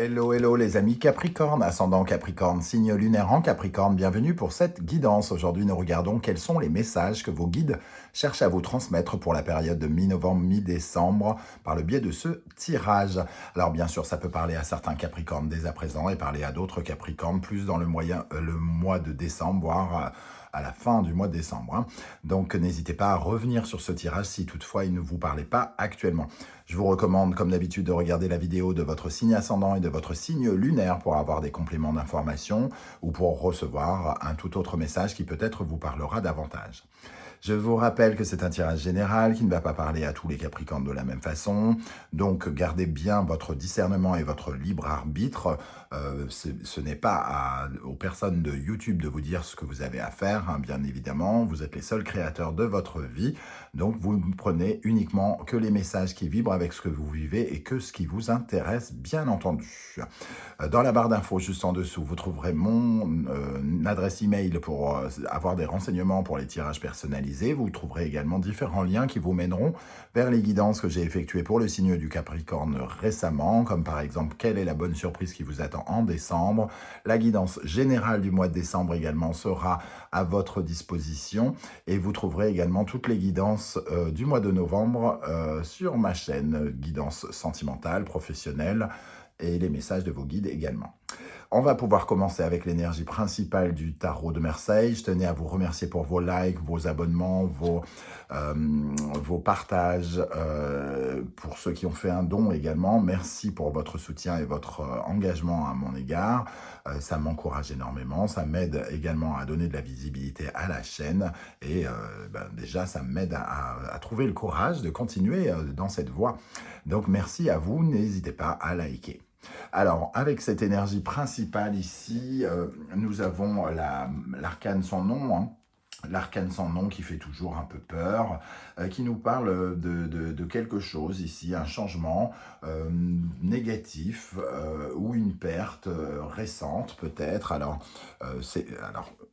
Hello, hello les amis Capricorne, ascendant Capricorne, signe lunaire en Capricorne, bienvenue pour cette guidance. Aujourd'hui, nous regardons quels sont les messages que vos guides cherchent à vous transmettre pour la période de mi-novembre, mi-décembre par le biais de ce tirage. Alors bien sûr, ça peut parler à certains Capricornes dès à présent et parler à d'autres Capricornes plus dans le mois de décembre, voire à la fin du mois de décembre. Donc n'hésitez pas à revenir sur ce tirage si toutefois il ne vous parlait pas actuellement. Je vous recommande comme d'habitude de regarder la vidéo de votre signe ascendant et de votre signe lunaire pour avoir des compléments d'information ou pour recevoir un tout autre message qui peut-être vous parlera davantage. Je vous rappelle que c'est un tirage général qui ne va pas parler à tous les Capricornes de la même façon. Donc, gardez bien votre discernement et votre libre arbitre. Ce n'est pas aux personnes de YouTube de vous dire ce que vous avez à faire, hein, bien évidemment. Vous êtes les seuls créateurs de votre vie. Donc, vous ne prenez uniquement que les messages qui vibrent avec ce que vous vivez et que ce qui vous intéresse, bien entendu. Dans la barre d'infos, juste en dessous, vous trouverez mon adresse email pour avoir des renseignements pour les tirages personnalisés. Vous trouverez également différents liens qui vous mèneront vers les guidances que j'ai effectuées pour le signe du Capricorne récemment, comme par exemple quelle est la bonne surprise qui vous attend en décembre. La guidance générale du mois de décembre également sera à votre disposition et vous trouverez également toutes les guidances du mois de novembre sur ma chaîne, guidance sentimentale, professionnelle, et les messages de vos guides également. On va pouvoir commencer avec l'énergie principale du tarot de Marseille. Je tenais à vous remercier pour vos likes, vos abonnements, vos partages, pour ceux qui ont fait un don également. Merci pour votre soutien et votre engagement à mon égard. Ça m'encourage énormément. Ça m'aide également à donner de la visibilité à la chaîne. Et déjà, ça m'aide à trouver le courage de continuer dans cette voie. Donc, merci à vous. N'hésitez pas à liker. Alors, avec cette énergie principale ici, nous avons l'arcane sans nom, hein. L'arcane sans nom qui fait toujours un peu peur, qui nous parle de quelque chose ici, un changement négatif ou une perte récente peut-être. Alors,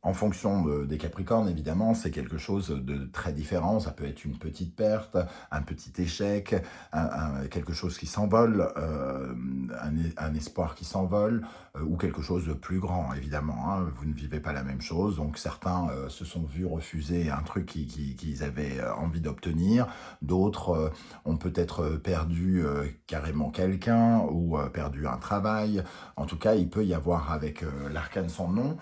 en fonction des Capricornes, évidemment, c'est quelque chose de très différent. Ça peut être une petite perte, un petit échec, quelque chose qui s'envole, un espoir qui s'envole, ou quelque chose de plus grand, évidemment. Hein. Vous ne vivez pas la même chose, donc certains se sont vus refuser un truc qu'ils avaient envie d'obtenir. D'autres ont peut-être perdu carrément quelqu'un ou perdu un travail. En tout cas, il peut y avoir avec l'arcane sans nom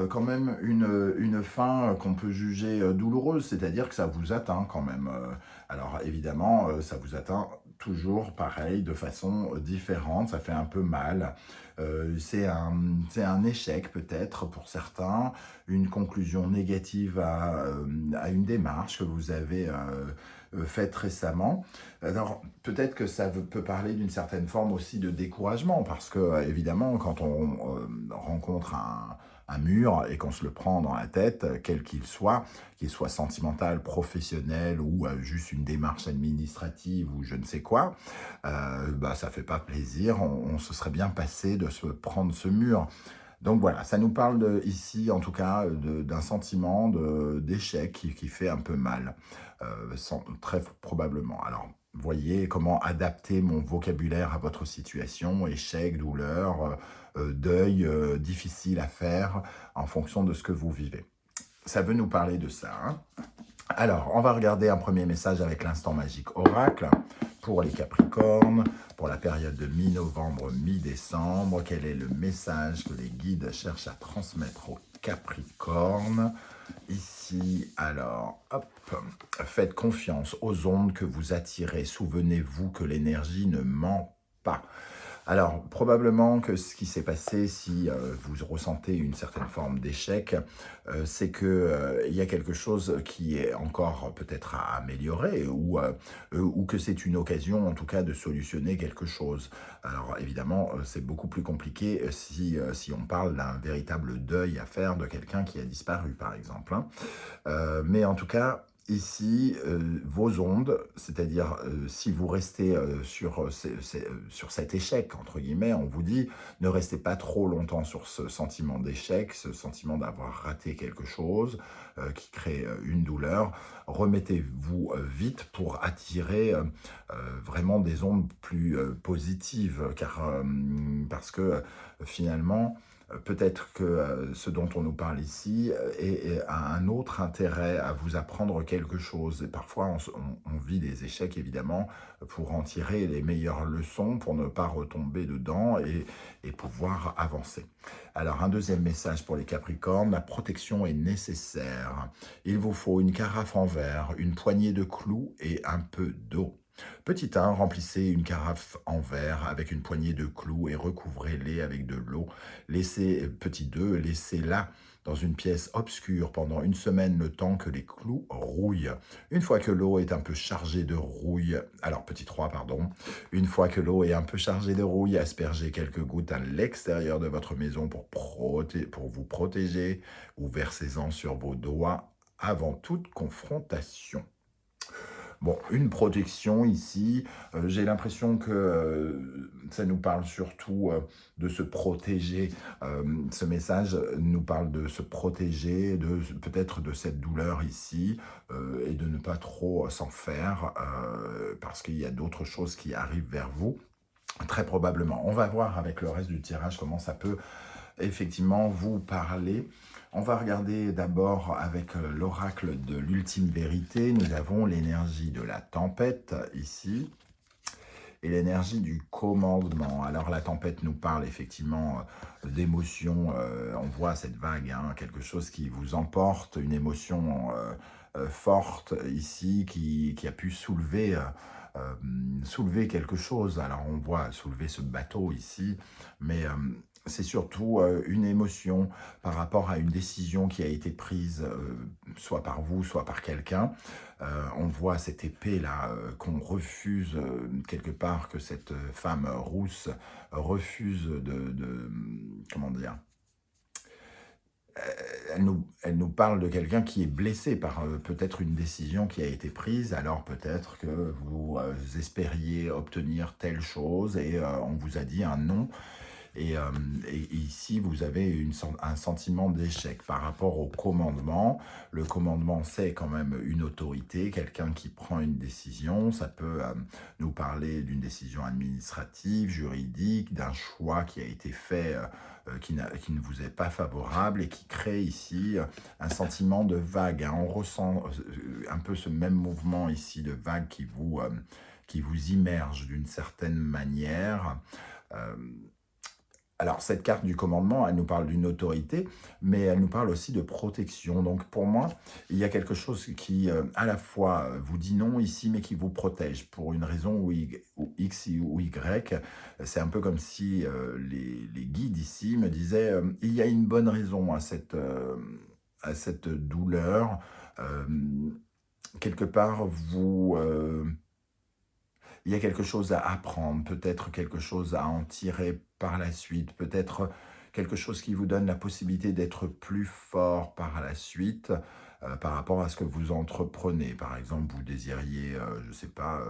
quand même une fin qu'on peut juger douloureuse, c'est-à-dire que ça vous atteint quand même. Alors évidemment, ça vous atteint toujours pareil, de façon différente, ça fait un peu mal. C'est un échec peut-être pour certains, une conclusion négative à une démarche que vous avez faite récemment. Alors peut-être que ça peut parler d'une certaine forme aussi de découragement, parce que évidemment quand on rencontre un mur et qu'on se le prend dans la tête, quel qu'il soit sentimental, professionnel ou juste une démarche administrative ou je ne sais quoi, ça fait pas plaisir, on se serait bien passé de se prendre ce mur. Donc voilà, ça nous parle ici, en tout cas, d'un sentiment d'échec qui fait un peu mal, très probablement. Alors, voyez comment adapter mon vocabulaire à votre situation, échec, douleur, deuil, difficile à faire en fonction de ce que vous vivez. Ça veut nous parler de ça, hein. Alors, on va regarder un premier message avec l'instant magique oracle pour les Capricornes, pour la période de mi-novembre, mi-décembre. Quel est le message que les guides cherchent à transmettre aux Capricornes? Ici, alors, hop, faites confiance aux ondes que vous attirez. Souvenez-vous que l'énergie ne ment pas. Alors, probablement que ce qui s'est passé, si vous ressentez une certaine forme d'échec, c'est qu'il y a quelque chose qui est encore peut-être à améliorer ou que c'est une occasion, en tout cas, de solutionner quelque chose. Alors, évidemment, c'est beaucoup plus compliqué si on parle d'un véritable deuil à faire de quelqu'un qui a disparu, par exemple. Hein. Mais en tout cas, ici, vos ondes, c'est-à-dire, si vous restez, sur cet «échec» entre guillemets, on vous dit: «Ne restez pas trop longtemps sur ce sentiment d'échec, ce sentiment d'avoir raté quelque chose, qui crée, une douleur. Remettez-vous, vite pour attirer, vraiment des ondes plus, positives». Car, parce que, finalement, peut-être que ce dont on nous parle ici a un autre intérêt à vous apprendre quelque chose. Et parfois, on vit des échecs, évidemment, pour en tirer les meilleures leçons, pour ne pas retomber dedans et pouvoir avancer. Alors, un deuxième message pour les Capricornes, la protection est nécessaire. Il vous faut une carafe en verre, une poignée de clous et un peu d'eau. Petit 1, remplissez une carafe en verre avec une poignée de clous et recouvrez-les avec de l'eau. Petit 2, laissez-la dans une pièce obscure pendant une semaine le temps que les clous rouillent. Une fois que l'eau est un peu chargée de rouille, alors petit 3, pardon, une fois que l'eau est un peu chargée de rouille, aspergez quelques gouttes à l'extérieur de votre maison pour vous protéger ou versez-en sur vos doigts avant toute confrontation. Bon, une protection ici, j'ai l'impression que ça nous parle surtout de se protéger. Ce message nous parle de se protéger, peut-être de cette douleur ici, et de ne pas trop s'en faire, parce qu'il y a d'autres choses qui arrivent vers vous. Très probablement. On va voir avec le reste du tirage comment ça peut effectivement vous parler. On va regarder d'abord avec l'oracle de l'ultime vérité. Nous avons l'énergie de la tempête ici et l'énergie du commandement. Alors la tempête nous parle effectivement d'émotions. On voit cette vague, hein, quelque chose qui vous emporte, une émotion forte ici qui a pu soulever quelque chose. Alors on voit soulever ce bateau ici, mais c'est surtout une émotion par rapport à une décision qui a été prise, soit par vous, soit par quelqu'un. On voit cette épée-là qu'on refuse, quelque part, que cette femme rousse refuse comment dire, elle nous parle de quelqu'un qui est blessé par peut-être une décision qui a été prise, alors peut-être que vous espériez obtenir telle chose et on vous a dit un non. Et, et ici, vous avez un sentiment d'échec par rapport au commandement. Le commandement, c'est quand même une autorité, quelqu'un qui prend une décision. Ça peut nous parler d'une décision administrative, juridique, d'un choix qui a été fait qui ne vous est pas favorable et qui crée ici un sentiment de vague, hein. On ressent un peu ce même mouvement ici de vague qui vous immerge d'une certaine manière. Euh, alors, cette carte du commandement, elle nous parle d'une autorité, mais elle nous parle aussi de protection. Donc, pour moi, il y a quelque chose qui, à la fois, vous dit non ici, mais qui vous protège pour une raison ou X ou Y. C'est un peu comme si les guides ici me disaient il y a une bonne raison à cette douleur. Euh, Quelque part, il y a quelque chose à apprendre, peut-être quelque chose à en tirer par la suite, peut-être quelque chose qui vous donne la possibilité d'être plus fort par la suite par rapport à ce que vous entreprenez. Par exemple, vous désiriez, je ne sais pas,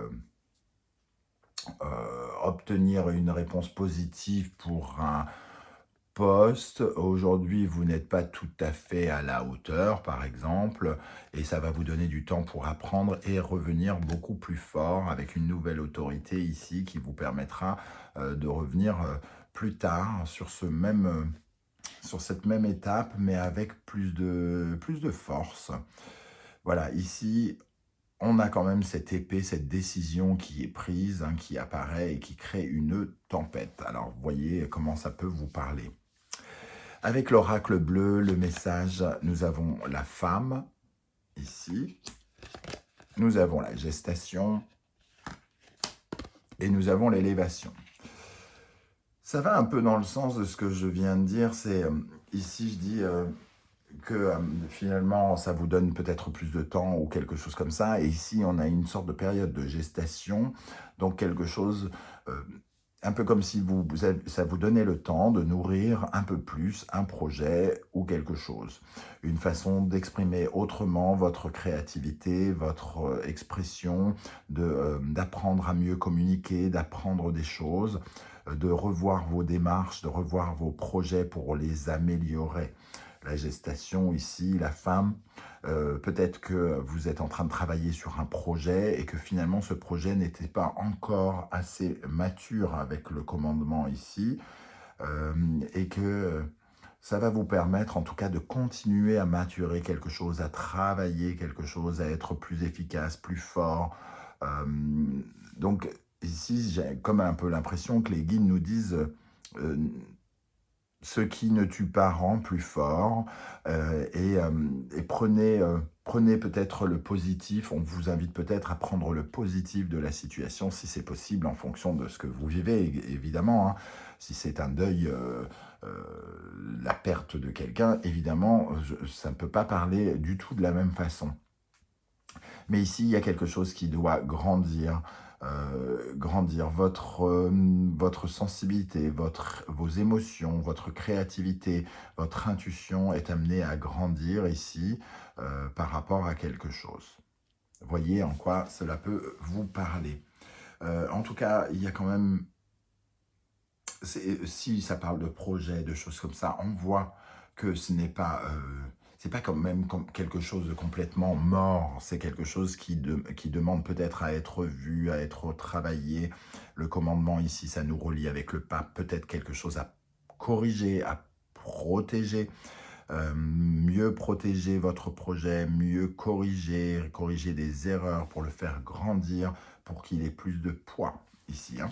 obtenir une réponse positive pour un poste. Aujourd'hui, vous n'êtes pas tout à fait à la hauteur, par exemple, et ça va vous donner du temps pour apprendre et revenir beaucoup plus fort avec une nouvelle autorité ici qui vous permettra de revenir plus tard sur sur cette même étape, mais avec plus de force. Voilà, ici, on a quand même cette épée, cette décision qui est prise, hein, qui apparaît et qui crée une tempête. Alors, vous voyez comment ça peut vous parler. Avec l'oracle bleu, le message, nous avons la femme, ici. Nous avons la gestation. Et nous avons l'élévation. Ça va un peu dans le sens de ce que je viens de dire. C'est ici, je dis que finalement, ça vous donne peut-être plus de temps ou quelque chose comme ça. Et ici, on a une sorte de période de gestation. Donc, quelque chose... un peu comme si ça vous donnait le temps de nourrir un peu plus un projet ou quelque chose. Une façon d'exprimer autrement votre créativité, votre expression, d'apprendre à mieux communiquer, d'apprendre des choses, de revoir vos démarches, de revoir vos projets pour les améliorer. La gestation ici, la femme, peut-être que vous êtes en train de travailler sur un projet et que finalement ce projet n'était pas encore assez mature avec le commandement ici, et que ça va vous permettre en tout cas de continuer à maturer quelque chose, à travailler quelque chose, à être plus efficace, plus fort. Euh, donc ici, j'ai comme un peu l'impression que les guides nous disent euh, ce qui ne tue pas rend plus fort, et prenez peut-être le positif. On vous invite peut-être à prendre le positif de la situation, si c'est possible, en fonction de ce que vous vivez, évidemment, hein. Si c'est un deuil, la perte de quelqu'un, évidemment, ça ne peut pas parler du tout de la même façon. Mais ici, il y a quelque chose qui doit grandir, grandir. Votre sensibilité, vos émotions, votre créativité, votre intuition est amenée à grandir ici, par rapport à quelque chose. Voyez en quoi cela peut vous parler. En tout cas, il y a quand même, si ça parle de projets, de choses comme ça, on voit que ce n'est pas, c'est pas quand même comme quelque chose de complètement mort. C'est quelque chose qui demande peut-être à être vu, à être travaillé. Le commandement ici, ça nous relie avec le pape. Peut-être quelque chose à corriger, à protéger. Mieux protéger votre projet, mieux corriger des erreurs pour le faire grandir, pour qu'il ait plus de poids ici, hein.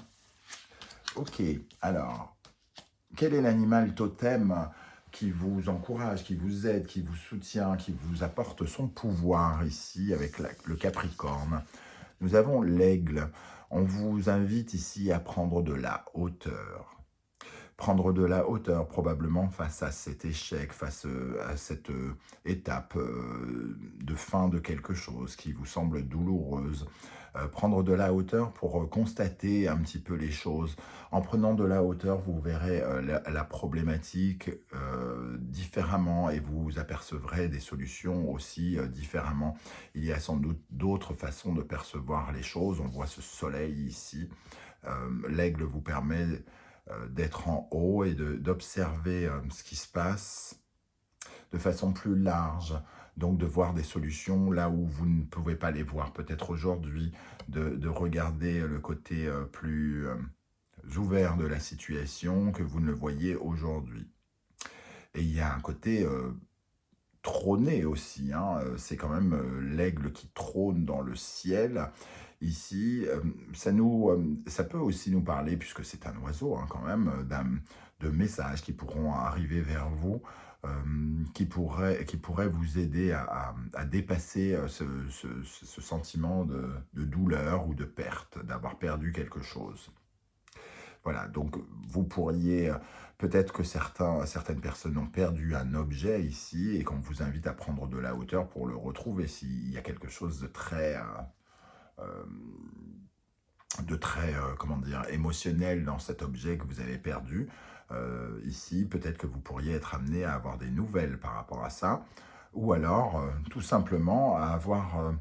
Ok, alors, quel est l'animal totem qui vous encourage, qui vous aide, qui vous soutient, qui vous apporte son pouvoir ici avec le Capricorne? Nous avons l'aigle. On vous invite ici à prendre de la hauteur. Prendre de la hauteur probablement face à cet échec, face à cette étape de fin de quelque chose qui vous semble douloureuse. Prendre de la hauteur pour constater un petit peu les choses. En prenant de la hauteur, vous verrez la problématique différemment et vous apercevrez des solutions aussi différemment. Il y a sans doute d'autres façons de percevoir les choses. On voit ce soleil ici. L'aigle vous permet d'être en haut et d'observer ce qui se passe de façon plus large, donc de voir des solutions là où vous ne pouvez pas les voir peut-être aujourd'hui, de regarder le côté plus ouvert de la situation que vous ne le voyez aujourd'hui. Et il y a un côté trôner aussi, hein. C'est quand même l'aigle qui trône dans le ciel. Ici, ça peut aussi nous parler, puisque c'est un oiseau hein, quand même, de messages qui pourront arriver vers vous, qui pourraient vous aider à dépasser ce sentiment de douleur ou de perte, d'avoir perdu quelque chose. Voilà, donc vous pourriez, peut-être que certaines personnes ont perdu un objet ici et qu'on vous invite à prendre de la hauteur pour le retrouver s'il y a quelque chose euh, comment dire, émotionnel dans cet objet que vous avez perdu. Ici, peut-être que vous pourriez être amené à avoir des nouvelles par rapport à ça, ou alors tout simplement à avoir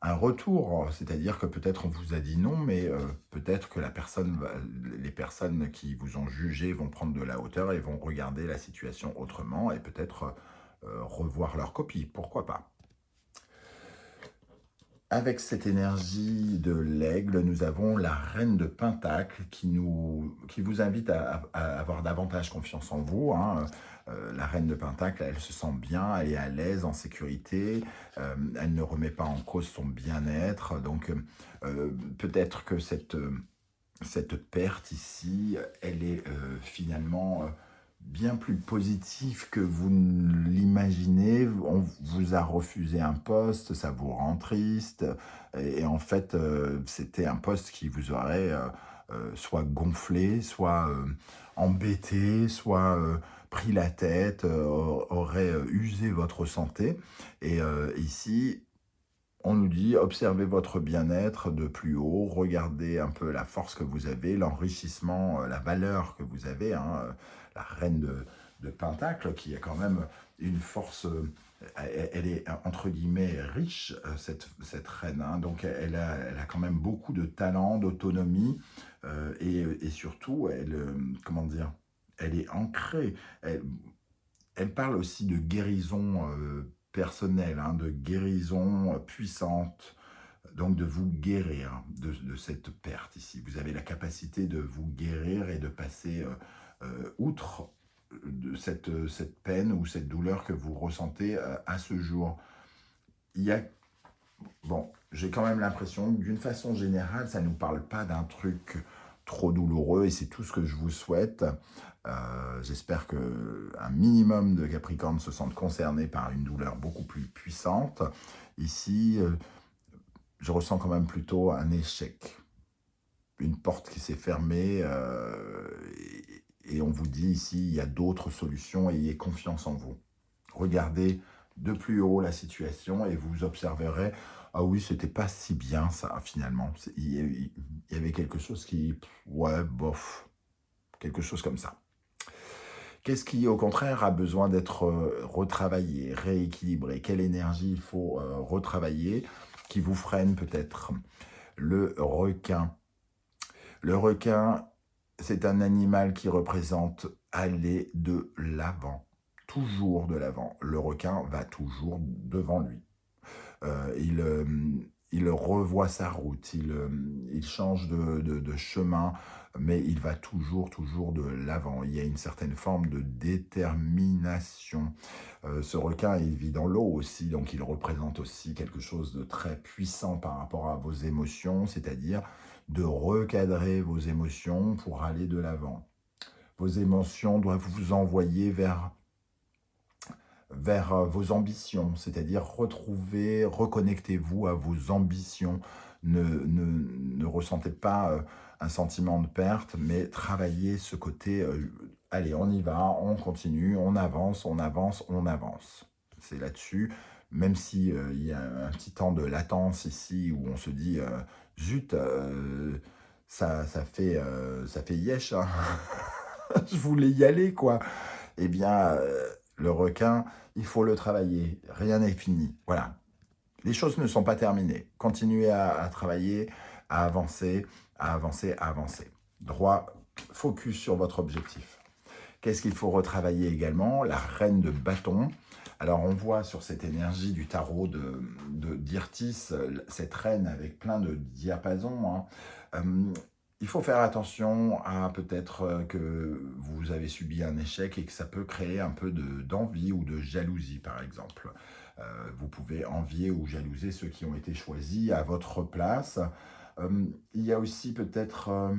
un retour, c'est-à-dire que peut-être on vous a dit non, mais peut-être que les personnes qui vous ont jugé vont prendre de la hauteur et vont regarder la situation autrement et peut-être revoir leur copie, pourquoi pas. Avec cette énergie de l'aigle, nous avons la reine de Pentacle qui vous invite à avoir davantage confiance en vous, hein. La reine de Pentacle, elle se sent bien, elle est à l'aise, en sécurité, elle ne remet pas en cause son bien-être. Donc peut-être que cette perte ici, elle est finalement bien plus positif que vous ne l'imaginez. On vous a refusé un poste, ça vous rend triste. Et en fait, c'était un poste qui vous aurait soit gonflé, soit embêté, soit pris la tête, aurait usé votre santé. Et ici, On nous dit: «Observez votre bien-être de plus haut, regardez un peu la force que vous avez, l'enrichissement, la valeur que vous avez», hein, la reine de Pentacle qui a quand même une force, elle est entre guillemets «riche», cette reine, hein, donc elle a quand même beaucoup de talent, d'autonomie, et surtout elle, comment dire? Elle est ancrée. Elle parle aussi de guérison, personnelle, hein, de guérison, puissante, donc de vous guérir de cette perte ici. Vous avez la capacité de vous guérir et de passer, outre, de cette peine ou cette douleur que vous ressentez, à ce jour. Il y a Bon, j'ai quand même l'impression que d'une façon générale, ça ne nous parle pas d'un truc trop douloureux et c'est tout ce que je vous souhaite. J'espère qu'un minimum de Capricorne se sentent concernés par une douleur beaucoup plus puissante. Ici, je ressens quand même plutôt un échec, une porte qui s'est fermée, et on vous dit ici, il y a d'autres solutions, ayez confiance en vous. Regardez de plus haut la situation et vous observerez, ah oui, c'était pas si bien ça finalement. Il y avait quelque chose qui, ouais, bof, quelque chose comme ça. Qu'est-ce qui, au contraire, a besoin d'être retravaillé, rééquilibré? Quelle énergie il faut retravailler qui vous freine peut-être? Le requin. Le requin, c'est un animal qui représente aller de l'avant, toujours de l'avant. Le requin va toujours devant lui. Il revoit sa route, il change de chemin, mais il va toujours, toujours de l'avant. Il y a une certaine forme de détermination. Ce requin, il vit dans l'eau aussi, donc il représente aussi quelque chose de très puissant par rapport à vos émotions, c'est-à-dire de recadrer vos émotions pour aller de l'avant. Vos émotions doivent vous envoyer vers vos ambitions, c'est-à-dire retrouver, reconnectez-vous à vos ambitions. Ne ressentez pas un sentiment de perte, mais travaillez ce côté, allez, on y va, on continue, on avance, on avance, on avance. C'est là-dessus, même si il y a un petit temps de latence ici, où on se dit, zut, ça fait yesh, hein. Je voulais y aller, quoi. Eh bien, le requin, il faut le travailler. Rien n'est fini. Voilà. Les choses ne sont pas terminées. Continuez à travailler, à avancer, à avancer, à avancer. Droit, focus sur votre objectif. Qu'est-ce qu'il faut retravailler également? La reine de bâton. Alors, on voit sur cette énergie du tarot d'Irtis, cette reine avec plein de diapasons, hein. Il faut faire attention à peut-être que vous avez subi un échec et que ça peut créer un peu d'envie ou de jalousie, par exemple. Vous pouvez envier ou jalouser ceux qui ont été choisis à votre place. Il y a aussi peut-être,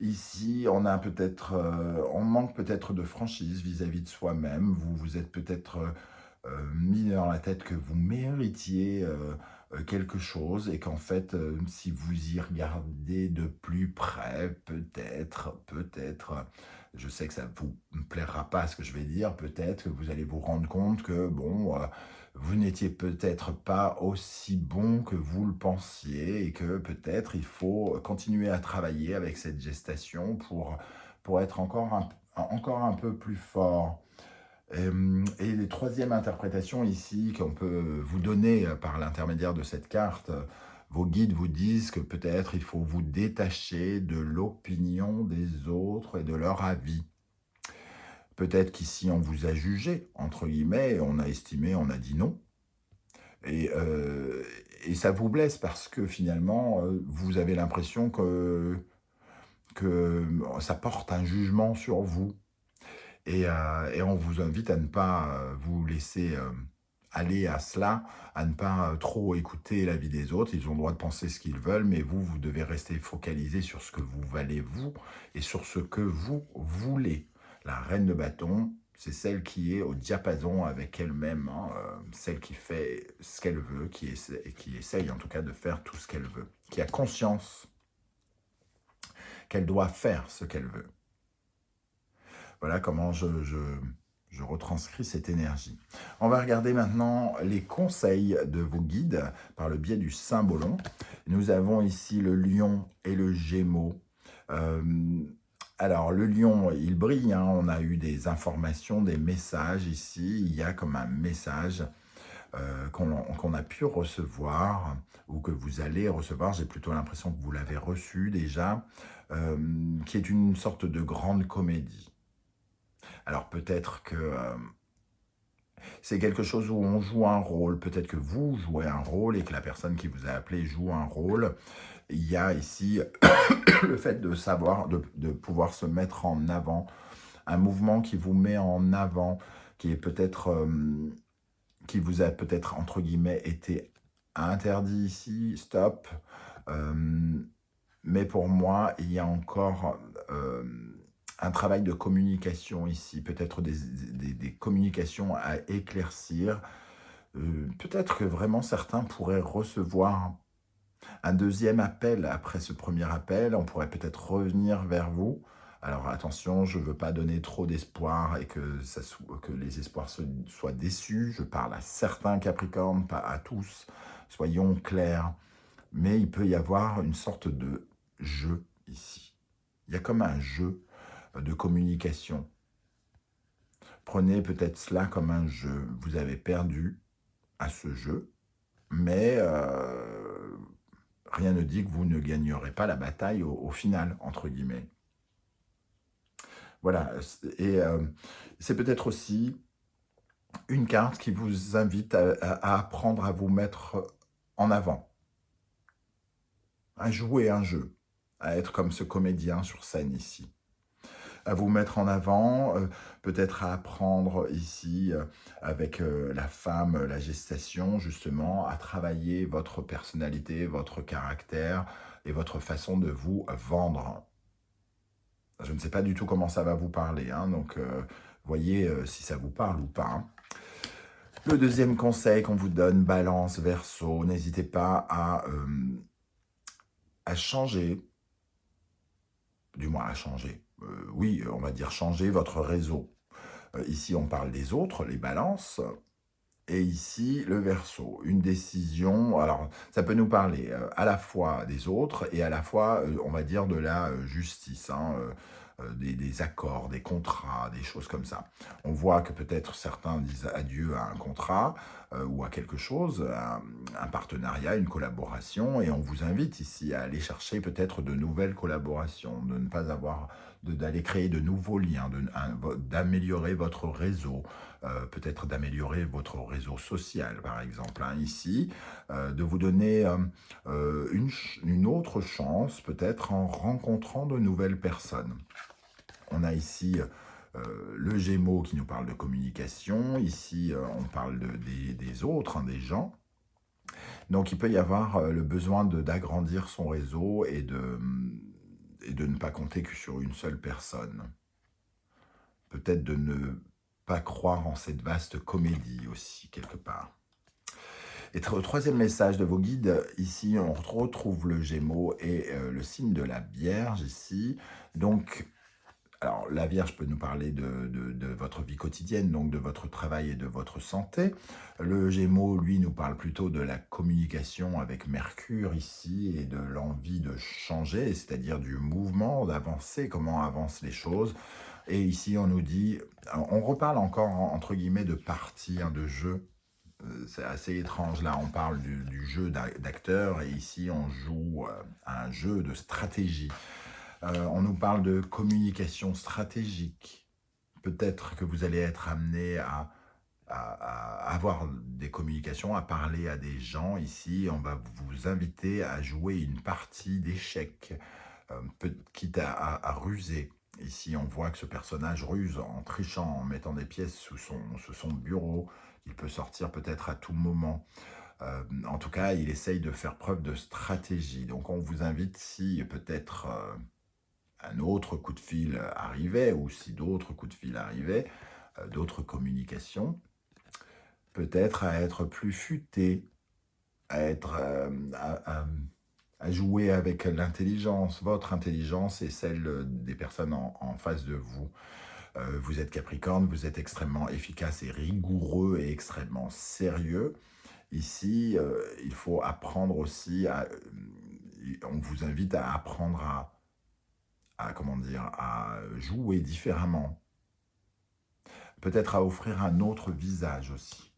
ici, on manque peut-être de franchise vis-à-vis de soi-même. Vous vous êtes peut-être mis dans la tête que vous méritiez quelque chose et qu'en fait, si vous y regardez de plus près, peut-être, je sais que ça ne vous plaira pas ce que je vais dire, peut-être que vous allez vous rendre compte que, bon, vous n'étiez peut-être pas aussi bon que vous le pensiez et que peut-être il faut continuer à travailler avec cette gestation pour être encore un peu plus fort. Et les troisième interprétation ici qu'on peut vous donner par l'intermédiaire de cette carte, vos guides vous disent que peut-être il faut vous détacher de l'opinion des autres et de leur avis. Peut-être qu'ici on vous a jugé, entre guillemets, on a estimé, on a dit non. Et, euh, et ça vous blesse parce que finalement, vous avez l'impression que ça porte un jugement sur vous. Et on vous invite à ne pas vous laisser aller à cela, à ne pas trop écouter l'avis des autres. Ils ont le droit de penser ce qu'ils veulent, mais vous, vous devez rester focalisé sur ce que vous valez vous et sur ce que vous voulez. La reine de bâton, c'est celle qui est au diapason avec elle-même, hein, celle qui fait ce qu'elle veut, qui essaye en tout cas de faire tout ce qu'elle veut, qui a conscience qu'elle doit faire ce qu'elle veut. Voilà comment Je retranscris cette énergie. On va regarder maintenant les conseils de vos guides par le biais du symbolon. Nous avons ici le lion et le gémeau. Euh, alors, le lion, il brille, hein. On a eu des informations, des messages ici. Il y a comme un message qu'on a pu recevoir ou que vous allez recevoir. J'ai plutôt l'impression que vous l'avez reçu déjà, qui est une sorte de grande comédie. Alors, peut-être que c'est quelque chose où on joue un rôle. Peut-être que vous jouez un rôle et que la personne qui vous a appelé joue un rôle. Il y a ici le fait de savoir, de pouvoir se mettre en avant, un mouvement qui vous met en avant, qui est peut-être, qui vous a peut-être, entre guillemets, été interdit ici, stop. Euh, mais pour moi, il y a encore un travail de communication ici, peut-être des communications à éclaircir. Peut-être que vraiment certains pourraient recevoir un deuxième appel après ce premier appel. On pourrait peut-être revenir vers vous. Alors attention, je ne veux pas donner trop d'espoir et que les espoirs soient déçus. Je parle à certains Capricornes, pas à tous. Soyons clairs. Mais il peut y avoir une sorte de jeu ici. Il y a comme un jeu de communication. Prenez peut-être cela comme un jeu. Vous avez perdu à ce jeu, mais rien ne dit que vous ne gagnerez pas la bataille au final, entre guillemets. Voilà, et c'est peut-être aussi une carte qui vous invite à apprendre à vous mettre en avant, à jouer un jeu, à être comme ce comédien sur scène ici. À vous mettre en avant, peut-être à apprendre ici avec la femme, la gestation, justement, à travailler votre personnalité, votre caractère et votre façon de vous vendre. Je ne sais pas du tout comment ça va vous parler, hein, donc voyez si ça vous parle ou pas. Hein. Le deuxième conseil qu'on vous donne, Balance, Verseau, n'hésitez pas à changer, du moins à changer. Oui, on va dire changer votre réseau. Ici, on parle des autres, les balances, et ici, le Verseau. Une décision, alors ça peut nous parler à la fois des autres et à la fois, on va dire, de la justice, hein, des accords, des contrats, des choses comme ça. On voit que peut-être certains disent adieu à un contrat ou à quelque chose, un partenariat, une collaboration, et on vous invite ici à aller chercher peut-être de nouvelles collaborations, de ne pas avoir, d'aller créer de nouveaux liens, d'améliorer votre réseau, peut-être d'améliorer votre réseau social, par exemple, hein, ici, de vous donner une autre chance, peut-être en rencontrant de nouvelles personnes. On a ici le Gémeaux qui nous parle de communication. Ici, on parle des autres, hein, des gens. Donc, il peut y avoir le besoin d'agrandir son réseau et de ne pas compter que sur une seule personne. Peut-être de ne pas croire en cette vaste comédie aussi, quelque part. Et troisième message de vos guides, ici, on retrouve le Gémeaux et le signe de la Vierge, ici. Donc, alors, la Vierge peut nous parler de votre vie quotidienne, donc de votre travail et de votre santé. Le Gémeaux, lui, nous parle plutôt de la communication avec Mercure ici et de l'envie de changer, c'est-à-dire du mouvement, d'avancer, comment avancent les choses. Et ici, on nous dit, on reparle encore, entre guillemets, de partie, hein, de jeu. C'est assez étrange, là, on parle du jeu d'acteur et ici, on joue un jeu de stratégie. On nous parle de communication stratégique. Peut-être que vous allez être amené à avoir des communications, à parler à des gens. Ici, on va vous inviter à jouer une partie d'échecs, quitte à ruser. Ici, on voit que ce personnage ruse en trichant, en mettant des pièces sous son bureau. Il peut sortir peut-être à tout moment. En tout cas, il essaye de faire preuve de stratégie. Donc, on vous invite, si peut-être un autre coup de fil arrivait, ou si d'autres coups de fil arrivaient, d'autres communications, peut-être à être plus futé, à être à jouer avec l'intelligence, votre intelligence et celle des personnes en face de vous. Vous êtes Capricorne, vous êtes extrêmement efficace et rigoureux et extrêmement sérieux. Ici, il faut apprendre aussi on vous invite à apprendre comment dire, à jouer différemment. Peut-être à offrir un autre visage aussi.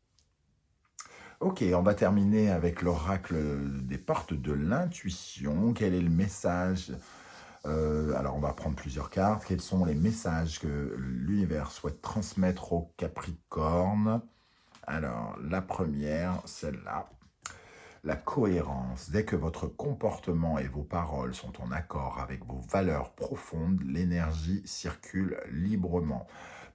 Ok, on va terminer avec l'oracle des portes de l'intuition. Quel est le message? Alors, on va prendre plusieurs cartes. Quels sont les messages que l'univers souhaite transmettre au Capricorne? Alors, la première, celle-là. La cohérence. Dès que votre comportement et vos paroles sont en accord avec vos valeurs profondes, l'énergie circule librement.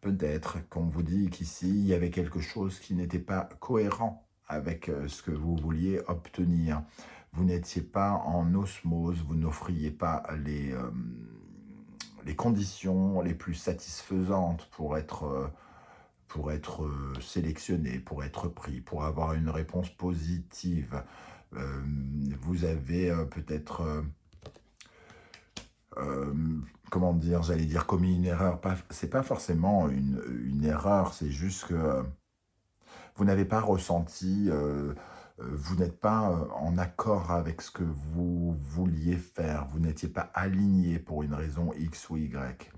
Peut-être qu'on vous dit qu'ici, il y avait quelque chose qui n'était pas cohérent avec ce que vous vouliez obtenir. Vous n'étiez pas en osmose, vous n'offriez pas les conditions les plus satisfaisantes pour être sélectionné, pour être pris, pour avoir une réponse positive. Vous avez peut-être, comment dire, j'allais dire commis une erreur. C'est pas forcément une erreur, c'est juste que vous n'avez pas ressenti, vous n'êtes pas en accord avec ce que vous vouliez faire. Vous n'étiez pas aligné pour une raison X ou Y.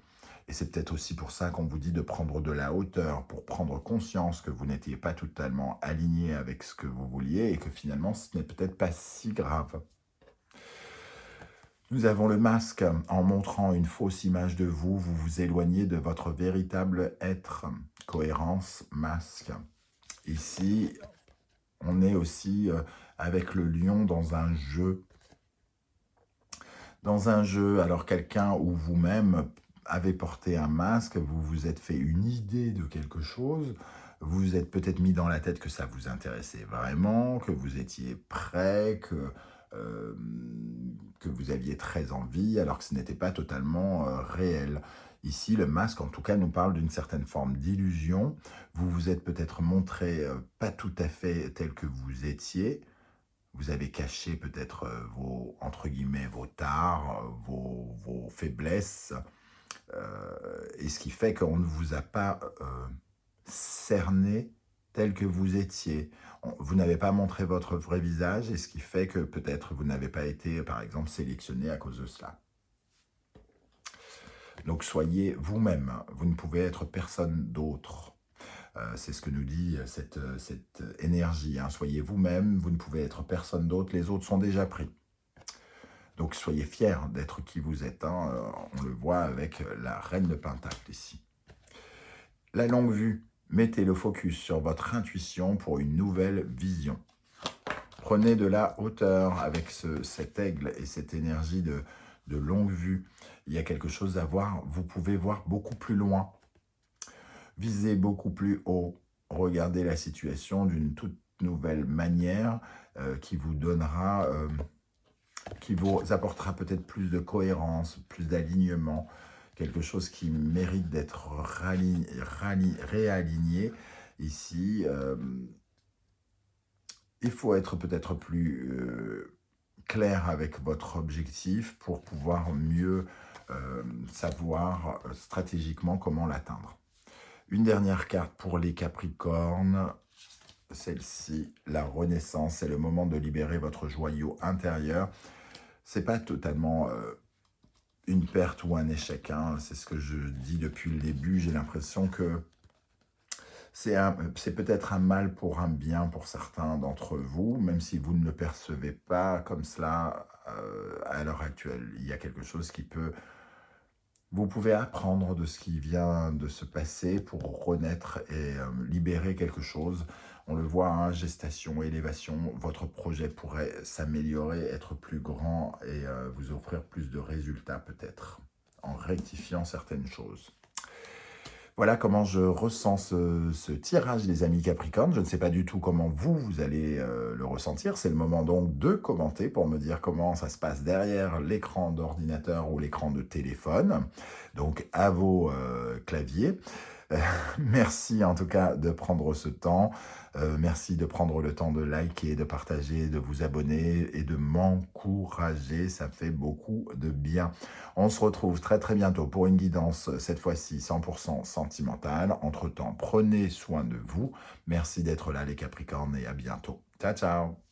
Et c'est peut-être aussi pour ça qu'on vous dit de prendre de la hauteur, pour prendre conscience que vous n'étiez pas totalement aligné avec ce que vous vouliez et que finalement ce n'est peut-être pas si grave. Nous avons le masque. En montrant une fausse image de vous, vous vous éloignez de votre véritable être. Cohérence, masque. Ici, on est aussi avec le lion dans un jeu. Dans un jeu, alors quelqu'un ou vous-même avez porté un masque, vous vous êtes fait une idée de quelque chose, vous vous êtes peut-être mis dans la tête que ça vous intéressait vraiment, que vous étiez prêt, que vous aviez très envie, alors que ce n'était pas totalement réel. Ici, le masque, en tout cas, nous parle d'une certaine forme d'illusion. Vous vous êtes peut-être montré pas tout à fait tel que vous étiez. Vous avez caché peut-être vos, entre guillemets, vos tares, vos faiblesses, et ce qui fait qu'on ne vous a pas cerné tel que vous étiez. Vous n'avez pas montré votre vrai visage, et ce qui fait que peut-être vous n'avez pas été, par exemple, sélectionné à cause de cela. Donc soyez vous-même, vous ne pouvez être personne d'autre. C'est ce que nous dit cette énergie. Hein. Soyez vous-même, vous ne pouvez être personne d'autre, les autres sont déjà pris. Donc soyez fiers d'être qui vous êtes. Hein. On le voit avec la reine de Pentacle ici. La longue vue. Mettez le focus sur votre intuition pour une nouvelle vision. Prenez de la hauteur avec cet aigle et cette énergie de longue vue. Il y a quelque chose à voir. Vous pouvez voir beaucoup plus loin. Visez beaucoup plus haut. Regardez la situation d'une toute nouvelle manière qui vous donnera, qui vous apportera peut-être plus de cohérence, plus d'alignement, quelque chose qui mérite d'être réaligné. Ici, il faut être peut-être plus clair avec votre objectif pour pouvoir mieux savoir stratégiquement comment l'atteindre. Une dernière carte pour les Capricornes, celle-ci, la renaissance, c'est le moment de libérer votre joyau intérieur. C'est pas totalement une perte ou un échec, hein. C'est ce que je dis depuis le début, j'ai l'impression que c'est peut-être un mal pour un bien pour certains d'entre vous, même si vous ne le percevez pas comme cela à l'heure actuelle. Il y a quelque chose qui peut... Vous pouvez apprendre de ce qui vient de se passer pour renaître et libérer quelque chose. On le voit, hein, gestation, élévation, votre projet pourrait s'améliorer, être plus grand et vous offrir plus de résultats peut-être, en rectifiant certaines choses. Voilà comment je ressens ce tirage, les amis Capricorne. Je ne sais pas du tout comment vous allez le ressentir. C'est le moment donc de commenter pour me dire comment ça se passe derrière l'écran d'ordinateur ou l'écran de téléphone. Donc, à vos claviers. Merci en tout cas de prendre ce temps. Merci de prendre le temps de liker, de partager, de vous abonner et de m'encourager. Ça fait beaucoup de bien. On se retrouve très très bientôt pour une guidance, cette fois-ci 100% sentimentale. Entre-temps, prenez soin de vous. Merci d'être là les Capricornes et à bientôt. Ciao, ciao!